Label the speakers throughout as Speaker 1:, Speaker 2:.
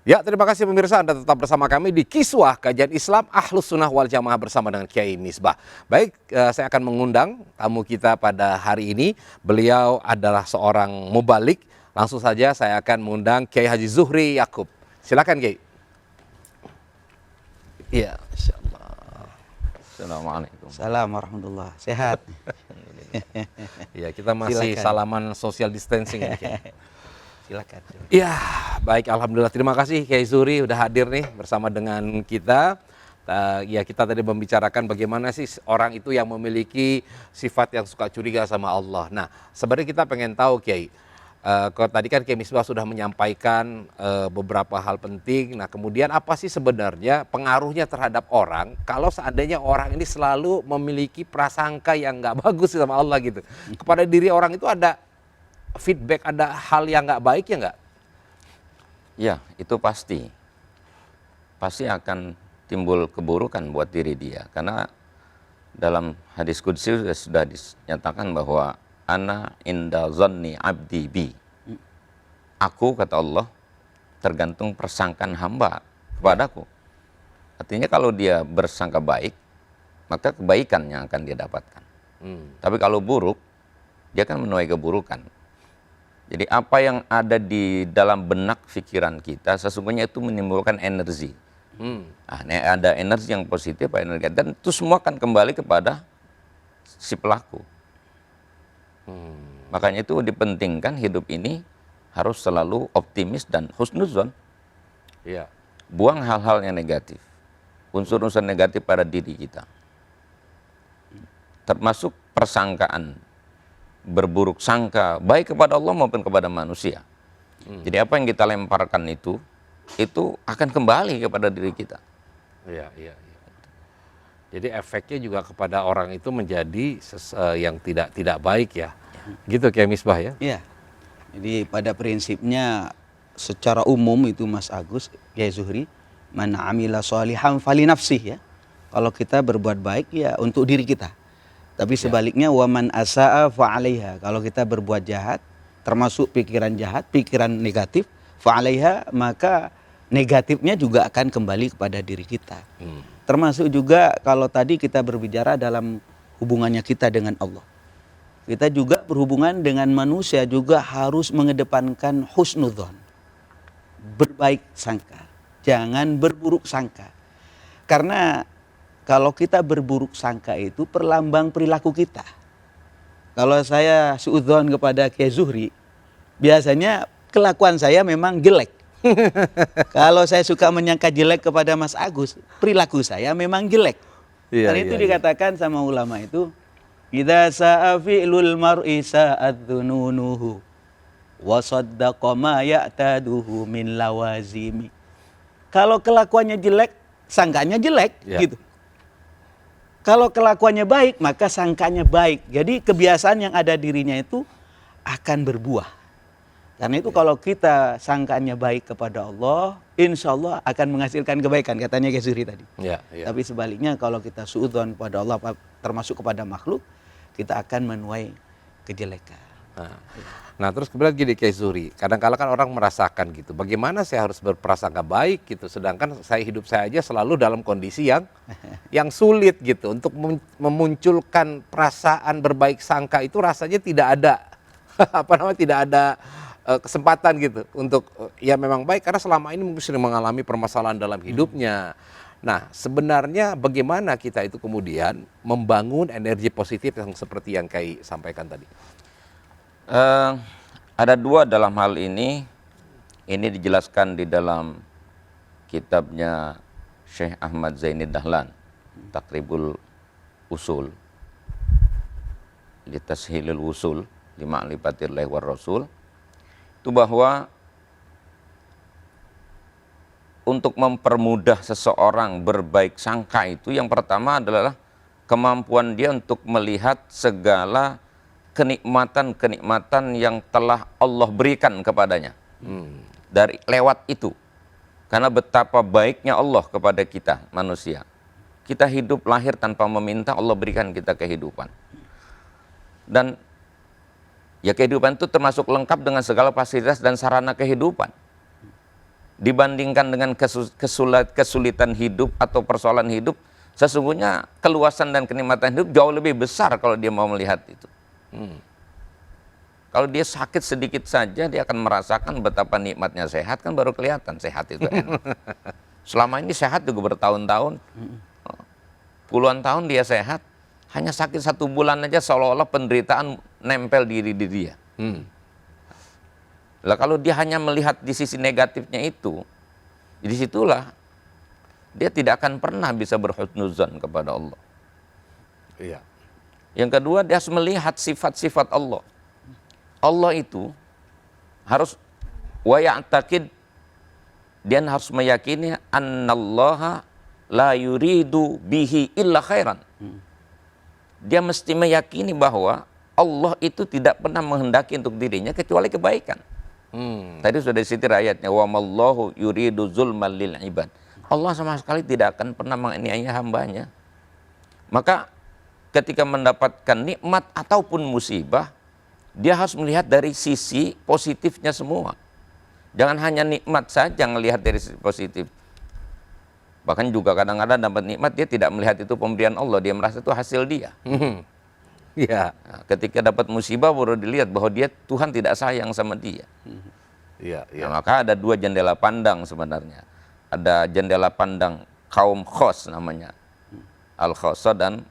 Speaker 1: Ya, terima kasih pemirsa, Anda tetap bersama kami di Kiswah Kajian Islam Ahlus Sunnah Wal Jamaah bersama dengan Kiai Misbah. Baik, saya akan mengundang tamu kita pada hari ini. Beliau adalah seorang mubalik. Langsung saja saya akan mengundang Kiai Haji Zuhri Yakub. Silakan, Kiai. Iya, insyaallah.
Speaker 2: Assalamualaikum.
Speaker 3: Assalamualaikum warahmatullahi wabarakatuh. Sehat.
Speaker 1: Ya, kita masih
Speaker 3: Silakan.
Speaker 1: salaman social distancing ini, Kiai.
Speaker 3: Silakan.
Speaker 1: Ya, baik, alhamdulillah. Terima kasih Kiai Zuhri udah hadir nih bersama dengan kita. Ya, kita tadi membicarakan bagaimana sih orang itu yang memiliki sifat yang suka curiga sama Allah. Nah, sebenarnya kita pengen tahu, Kiai. Kalau tadi kan Kiai Misbah sudah menyampaikan beberapa hal penting. Nah, kemudian apa sih sebenarnya pengaruhnya terhadap orang kalau seandainya orang ini selalu memiliki prasangka yang nggak bagus sama Allah gitu. Kepada diri orang itu ada feedback, ada hal yang nggak baik ya nggak?
Speaker 2: Ya, itu pasti. Pasti akan timbul keburukan buat diri dia. Karena dalam hadis qudsi sudah dinyatakan bahwa ana inda zanni abdi bi. Aku, kata Allah, tergantung persangkaan hamba kepadaku. Artinya kalau dia bersangka baik, maka kebaikan yang akan dia dapatkan. Tapi kalau buruk, dia akan menuai keburukan. Jadi apa yang ada di dalam benak pikiran kita sesungguhnya itu menimbulkan energi. Ada energi yang positif, energi, dan itu semua akan kembali kepada si pelaku. Makanya itu dipentingkan hidup ini harus selalu optimis dan husnuzon.
Speaker 1: Iya.
Speaker 2: Buang hal-hal yang negatif, unsur-unsur negatif pada diri kita. Termasuk persangkaan, berburuk sangka baik kepada Allah maupun kepada manusia. Jadi apa yang kita lemparkan itu akan kembali kepada diri kita.
Speaker 1: Iya, iya, iya. Jadi efeknya juga kepada orang itu menjadi yang tidak baik ya. Gitu Kiai Misbah ya.
Speaker 3: Iya. Jadi pada prinsipnya secara umum itu Mas Agus, Kiai Zuhri, man amila sholihan fali nafsih ya. Kalau kita berbuat baik ya untuk diri kita. Tapi sebaliknya waman asaa fa 'alaiha. Kalau kita berbuat jahat, termasuk pikiran jahat, pikiran negatif, fa 'alaiha, maka negatifnya juga akan kembali kepada diri kita. Termasuk juga kalau tadi kita berbicara dalam hubungannya kita dengan Allah. Kita juga berhubungan dengan manusia juga harus mengedepankan husnudzon. Berbaik sangka, jangan berburuk sangka. Karena kalau kita berburuk sangka itu perlambang perilaku kita. Kalau saya suudzon kepada Kiai Zuhri, biasanya kelakuan saya memang jelek. Kalau saya suka menyangka jelek kepada Mas Agus, perilaku saya memang jelek.
Speaker 1: Iya,
Speaker 3: Dan itu
Speaker 1: iya,
Speaker 3: dikatakan sama ulama itu, idza sa'a fi'lul mar'i sa'at dhununuhu wa saddaqa ma ya'taduhu min lawazimi. Kalau kelakuannya jelek, sangkanya jelek gitu. Kalau kelakuannya baik, maka sangkanya baik. Jadi kebiasaan yang ada dirinya itu akan berbuah. Karena itu kalau kita sangkanya baik kepada Allah, insya Allah akan menghasilkan kebaikan, katanya Kiai Zuhri tadi.
Speaker 1: Ya, ya.
Speaker 3: Tapi sebaliknya kalau kita suudzon kepada Allah, termasuk kepada makhluk, kita akan menuai kejelekan.
Speaker 1: Nah, terus kemudian gini Kiai Zuhri, kadang-kala kan orang merasakan gitu, bagaimana saya harus berprasangka baik gitu, sedangkan hidup saya aja selalu dalam kondisi yang sulit gitu, untuk memunculkan perasaan berbaik sangka itu rasanya tidak ada, tidak ada kesempatan gitu untuk ya memang baik karena selama ini mungkin sering mengalami permasalahan dalam hidupnya. Nah, sebenarnya bagaimana kita itu kemudian membangun energi positif yang seperti yang Kiai sampaikan tadi?
Speaker 2: Ada dua dalam hal ini dijelaskan di dalam kitabnya Syekh Ahmad Zaini Dahlan, Takribul Usul, Litashilul Usul, Lima'lifatillah war Rasul, itu bahwa untuk mempermudah seseorang berbaik sangka itu yang pertama adalah kemampuan dia untuk melihat segala kenikmatan-kenikmatan yang telah Allah berikan kepadanya dari lewat itu. Karena betapa baiknya Allah kepada kita manusia. Kita hidup lahir tanpa meminta, Allah berikan kita kehidupan. Dan ya kehidupan itu termasuk lengkap dengan segala fasilitas dan sarana kehidupan. dibandingkan dengan kesulitan hidup atau persoalan hidup, sesungguhnya keluasan dan kenikmatan hidup jauh lebih besar kalau dia mau melihat itu. Kalau dia sakit sedikit saja, dia akan merasakan betapa nikmatnya sehat, kan baru kelihatan sehat itu enak. Selama ini sehat juga bertahun-tahun, puluhan tahun dia sehat, hanya sakit 1 bulan aja seolah-olah penderitaan nempel di diri dia. Lah kalau dia hanya melihat di sisi negatifnya itu, disitulah dia tidak akan pernah bisa berhusnuzan kepada Allah.
Speaker 1: Iya.
Speaker 2: Yang kedua, dia harus melihat sifat-sifat Allah. Allah itu harus wa ya'taqid, dia harus meyakini annallaha la yuridu bihi illa khairan. Dia mesti meyakini bahwa Allah itu tidak pernah menghendaki untuk dirinya kecuali kebaikan. Tadi sudah disebut ayatnya, wa mallahu yuridu zulmal lil ibad. Allah sama sekali tidak akan pernah menganiaya hambanya. Maka ketika mendapatkan nikmat ataupun musibah, dia harus melihat dari sisi positifnya semua. Jangan hanya nikmat saja melihat dari sisi positif. Bahkan juga kadang-kadang dapat nikmat, dia tidak melihat itu pemberian Allah, dia merasa itu hasil dia.
Speaker 1: Iya.
Speaker 2: Nah, ketika dapat musibah baru dilihat bahwa dia Tuhan tidak sayang sama dia.
Speaker 1: Iya, iya.
Speaker 2: Nah, maka ada 2 jendela pandang sebenarnya. Ada jendela pandang kaum khos namanya, al-khosa, dan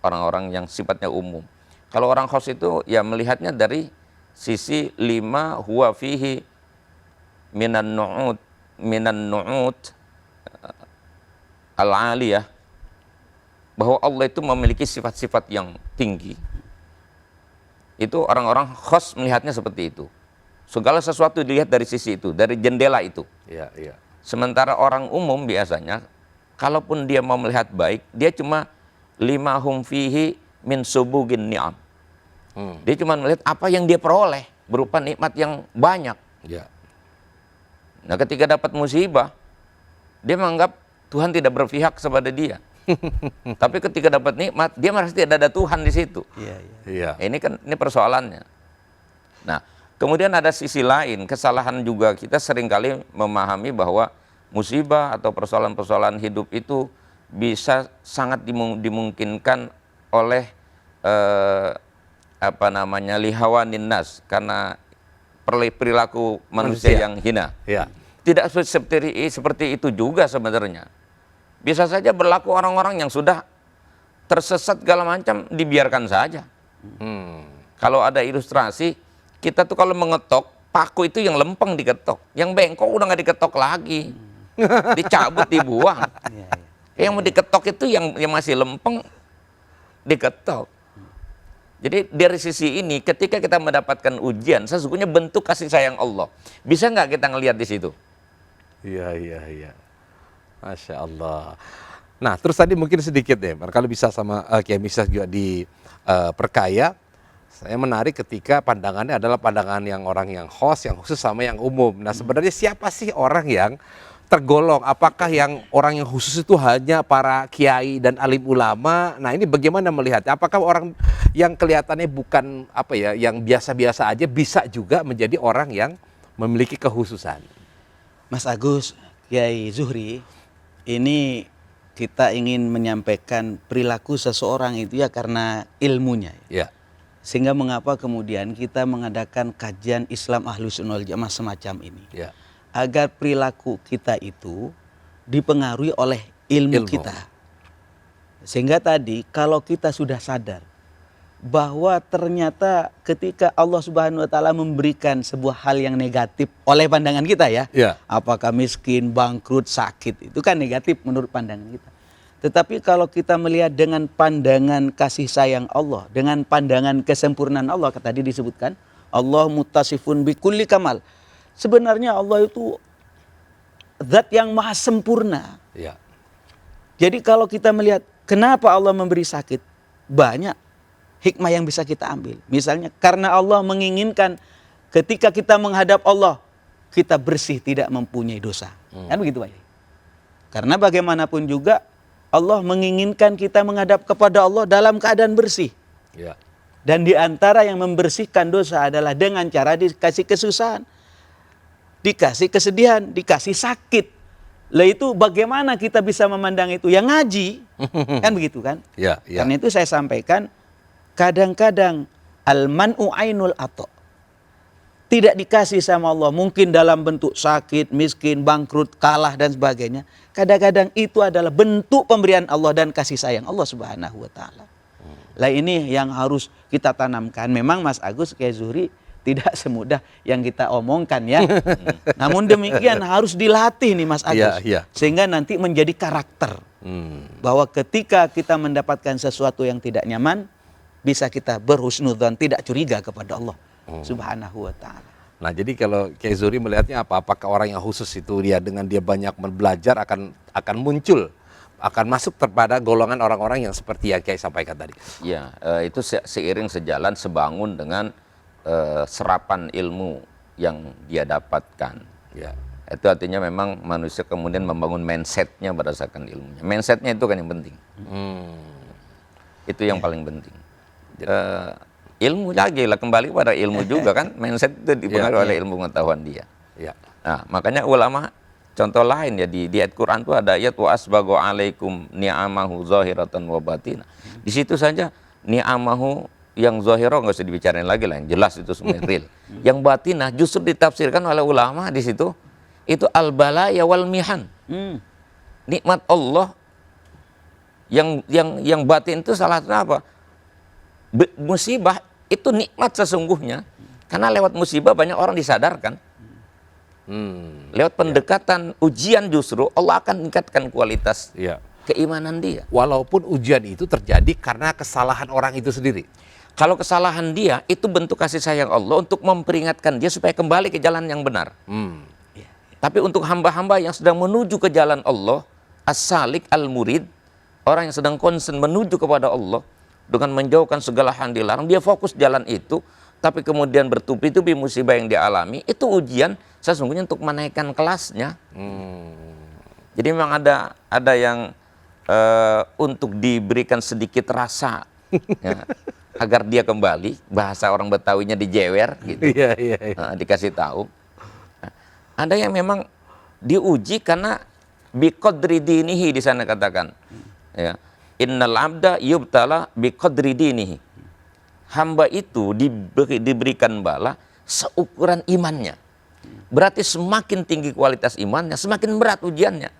Speaker 2: orang-orang yang sifatnya umum. Kalau orang khos itu ya melihatnya dari sisi 5 huwa fihi minan nu'ud al-aliyah, bahwa Allah itu memiliki sifat-sifat yang tinggi. Itu orang-orang khos melihatnya seperti itu. Segala sesuatu dilihat dari sisi itu, dari jendela itu.
Speaker 1: Iya, iya.
Speaker 2: Sementara orang umum biasanya, kalaupun dia mau melihat baik, dia cuma 5 hum fihi min subugin ni'am. Dia cuma melihat apa yang dia peroleh berupa nikmat yang banyak.
Speaker 1: Iya.
Speaker 2: Nah, ketika dapat musibah, dia menganggap Tuhan tidak berpihak kepada dia. Tapi ketika dapat nikmat, dia merasa tidak ada Tuhan di situ.
Speaker 3: Iya, iya.
Speaker 1: Iya.
Speaker 2: Ini persoalannya. Nah, kemudian ada sisi lain, kesalahan juga kita seringkali memahami bahwa musibah atau persoalan-persoalan hidup itu bisa sangat dimungkinkan oleh lihawanin nas, karena perilaku manusia yang hina.
Speaker 1: Iya.
Speaker 2: Tidak seperti itu juga sebenarnya. Bisa saja berlaku orang-orang yang sudah tersesat segala macam, dibiarkan saja. Kalau ada ilustrasi, kita tuh kalau mengetok, paku itu yang lempeng diketok, yang bengkok udah nggak diketok lagi, dicabut, dibuang.
Speaker 3: Iya, iya.
Speaker 2: Yang mau diketok itu yang masih lempeng diketok. Jadi dari sisi ini, ketika kita mendapatkan ujian, sesungguhnya bentuk kasih sayang Allah. Bisa nggak kita ngelihat di situ?
Speaker 1: Iya, iya, iya. Masya Allah. Nah, terus tadi mungkin sedikit deh, kalau bisa sama Kiai Misbah juga diperkaya. Saya menarik ketika pandangannya adalah pandangan yang orang yang khusus sama yang umum. Nah, sebenarnya siapa sih orang yang tergolong? Apakah yang orang yang khusus itu hanya para kiai dan alim ulama? Nah, ini bagaimana melihatnya? Apakah orang yang kelihatannya bukan yang biasa-biasa aja bisa juga menjadi orang yang memiliki kekhususan?
Speaker 3: Mas Agus, Kiai Zuhri, ini kita ingin menyampaikan perilaku seseorang itu ya karena ilmunya.
Speaker 1: Ya.
Speaker 3: Sehingga mengapa kemudian kita mengadakan kajian Islam Ahlus Sunnah wal Jamaah semacam ini.
Speaker 1: Ya.
Speaker 3: Agar perilaku kita itu dipengaruhi oleh ilmu kita. Sehingga tadi kalau kita sudah sadar bahwa ternyata ketika Allah Subhanahu wa taala memberikan sebuah hal yang negatif oleh pandangan kita ya. Apakah miskin, bangkrut, sakit, itu kan negatif menurut pandangan kita. Tetapi kalau kita melihat dengan pandangan kasih sayang Allah, dengan pandangan kesempurnaan Allah, tadi disebutkan Allah muttasifun bikulli kamal. Sebenarnya Allah itu zat yang maha sempurna.
Speaker 1: Ya.
Speaker 3: Jadi kalau kita melihat kenapa Allah memberi sakit, banyak hikmah yang bisa kita ambil. Misalnya karena Allah menginginkan ketika kita menghadap Allah, kita bersih, tidak mempunyai dosa. Kan begitu Pak? Karena bagaimanapun juga Allah menginginkan kita menghadap kepada Allah dalam keadaan bersih.
Speaker 1: Ya.
Speaker 3: Dan di antara yang membersihkan dosa adalah dengan cara dikasih kesusahan. dikasih kesedihan, dikasih sakit. Lah itu bagaimana kita bisa memandang itu? Ya ngaji, kan begitu kan?
Speaker 1: Ya, ya.
Speaker 3: Karena itu saya sampaikan, kadang-kadang al-man'u ainul ato. Tidak dikasih sama Allah, mungkin dalam bentuk sakit, miskin, bangkrut, kalah dan sebagainya. Kadang-kadang itu adalah bentuk pemberian Allah dan kasih sayang Allah Subhanahu wa taala. Lah ini yang harus kita tanamkan. Memang Mas Agus Kiai Zuhri tidak semudah yang kita omongkan ya. Namun demikian harus dilatih nih Mas Agus.
Speaker 1: Iya, iya.
Speaker 3: Sehingga nanti menjadi karakter. Bahwa ketika kita mendapatkan sesuatu yang tidak nyaman, bisa kita berhusnudzon, tidak curiga kepada Allah Subhanahu wa taala.
Speaker 1: Nah, jadi kalau Kiai Zuhri melihatnya apa? Apakah orang yang khusus itu dia dengan dia banyak belajar akan muncul, akan masuk kepada golongan orang-orang yang seperti yang Kiai sampaikan tadi?
Speaker 2: Ya, itu seiring sejalan sebangun dengan serapan ilmu yang dia dapatkan.
Speaker 1: Ya.
Speaker 2: Itu artinya memang manusia kemudian membangun mindsetnya berdasarkan ilmunya. Mindsetnya itu kan yang penting. Itu yang paling penting. Ilmu lagi lah, kembali pada ilmu juga kan. Mindset itu dipengaruhi oleh ilmu pengetahuan dia.
Speaker 1: Ya.
Speaker 2: Nah, makanya ulama contoh lain ya di ayat Quran itu ada ayat wa asbago alaikum ni'amahu zahiratan wa batinah. Di situ saja ni'amahu yang zahira nggak usah dibicarain lagi lah, yang jelas itu semua real. Yang batinah justru ditafsirkan oleh ulama di situ itu al-balaya wal mihan. Nikmat Allah yang batin itu salah satu apa? Musibah itu nikmat sesungguhnya, karena lewat musibah banyak orang disadarkan. Lewat pendekatan ujian justru Allah akan meningkatkan kualitas keimanan dia.
Speaker 1: Walaupun ujian itu terjadi karena kesalahan orang itu sendiri.
Speaker 2: Kalau kesalahan dia itu bentuk kasih sayang Allah untuk memperingatkan dia supaya kembali ke jalan yang benar. Tapi untuk hamba-hamba yang sedang menuju ke jalan Allah, as-salik al-murid, orang yang sedang konsen menuju kepada Allah dengan menjauhkan segala hal yang dilarang, dia fokus jalan itu, tapi kemudian bertubi-tubi musibah yang dialami, itu ujian sesungguhnya untuk menaikkan kelasnya. Jadi memang ada yang untuk diberikan sedikit rasa ya, agar dia kembali, bahasa orang Betawinya dijewer gitu. Dikasih tahu. Ada yang memang diuji karena biqadri dinihi di sana katakan. Ya. Innal abda yubtala biqadri dinihi. Hamba itu diberikan bala seukuran imannya. Berarti semakin tinggi kualitas imannya, semakin berat ujiannya.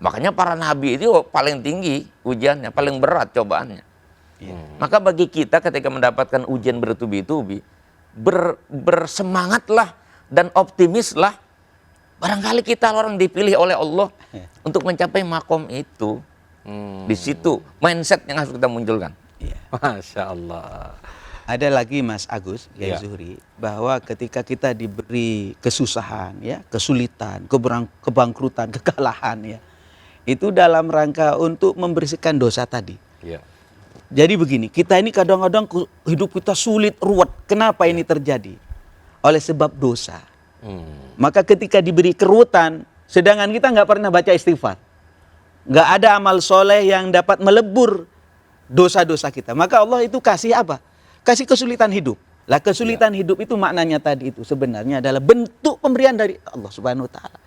Speaker 2: Makanya para nabi itu paling tinggi ujiannya, paling berat cobaannya. Maka bagi kita ketika mendapatkan ujian bertubi-tubi, bersemangatlah dan optimislah. Barangkali kita orang dipilih oleh Allah untuk mencapai makom itu. Di situ mindset yang harus kita munculkan.
Speaker 1: Masya Allah.
Speaker 3: Ada lagi Mas Agus, Kiai Zuhri, bahwa ketika kita diberi kesusahan, ya, kesulitan, kebangkrutan, kekalahan, ya, itu dalam rangka untuk membersihkan dosa tadi. Jadi begini, kita ini kadang-kadang hidup kita sulit, ruwet. Kenapa ini terjadi? Oleh sebab dosa. Maka ketika diberi kerutan, sedangkan kita nggak pernah baca istighfar, nggak ada amal soleh yang dapat melebur dosa-dosa kita, maka Allah itu kasih apa? Kasih kesulitan hidup. Lah kesulitan hidup itu maknanya tadi itu sebenarnya adalah bentuk pemberian dari Allah Subhanahu wa taala.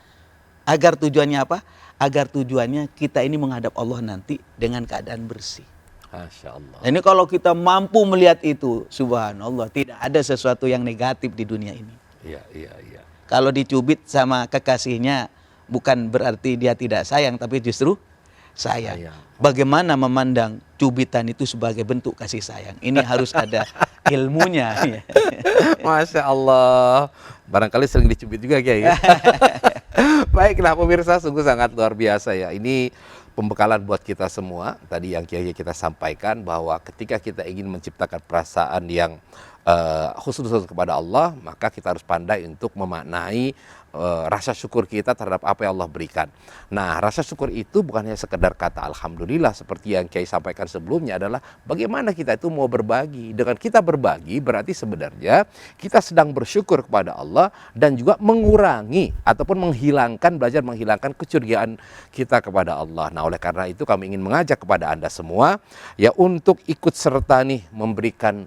Speaker 3: Agar tujuannya apa? Agar tujuannya kita ini menghadap Allah nanti dengan keadaan bersih.
Speaker 1: Masya Allah.
Speaker 3: Ini kalau kita mampu melihat itu, subhanallah, tidak ada sesuatu yang negatif di dunia ini.
Speaker 1: Iya.
Speaker 3: Kalau dicubit sama kekasihnya, bukan berarti dia tidak sayang, tapi justru sayang. Bagaimana memandang cubitan itu sebagai bentuk kasih sayang? Ini harus ada ilmunya.
Speaker 1: Masya Allah. Barangkali sering dicubit juga Kiai. Baiklah pemirsa, sungguh sangat luar biasa ya. Ini pembekalan buat kita semua. Tadi yang Kiai kita sampaikan bahwa ketika kita ingin menciptakan perasaan yang khusus kepada Allah, maka kita harus pandai untuk memaknai rasa syukur kita terhadap apa yang Allah berikan. Nah, rasa syukur itu bukan hanya sekedar kata alhamdulillah seperti yang Kiai sampaikan sebelumnya, adalah bagaimana kita itu mau berbagi. Dengan kita berbagi berarti sebenarnya kita sedang bersyukur kepada Allah dan juga mengurangi ataupun belajar menghilangkan kecurigaan kita kepada Allah. Nah, oleh karena itu kami ingin mengajak kepada Anda semua ya untuk ikut serta nih memberikan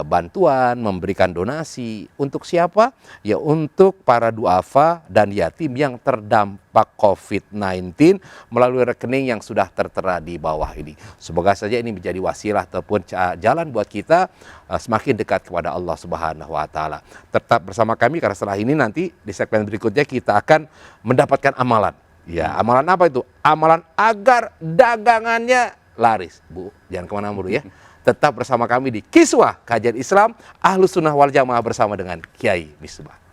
Speaker 1: bantuan, memberikan donasi. Untuk siapa? Ya untuk para duafa dan yatim yang terdampak COVID-19 melalui rekening yang sudah tertera di bawah ini. Semoga saja ini menjadi wasilah ataupun jalan buat kita semakin dekat kepada Allah Subhanahu wa taala. Tetap bersama kami karena setelah ini nanti di segmen berikutnya kita akan mendapatkan amalan. Ya, amalan apa itu? Amalan agar dagangannya laris. Bu, jangan kemana-mana dulu ya. Tetap bersama kami di Kiswah Kajian Islam Ahlus Sunnah wal Jamaah bersama dengan Kiai Misbah.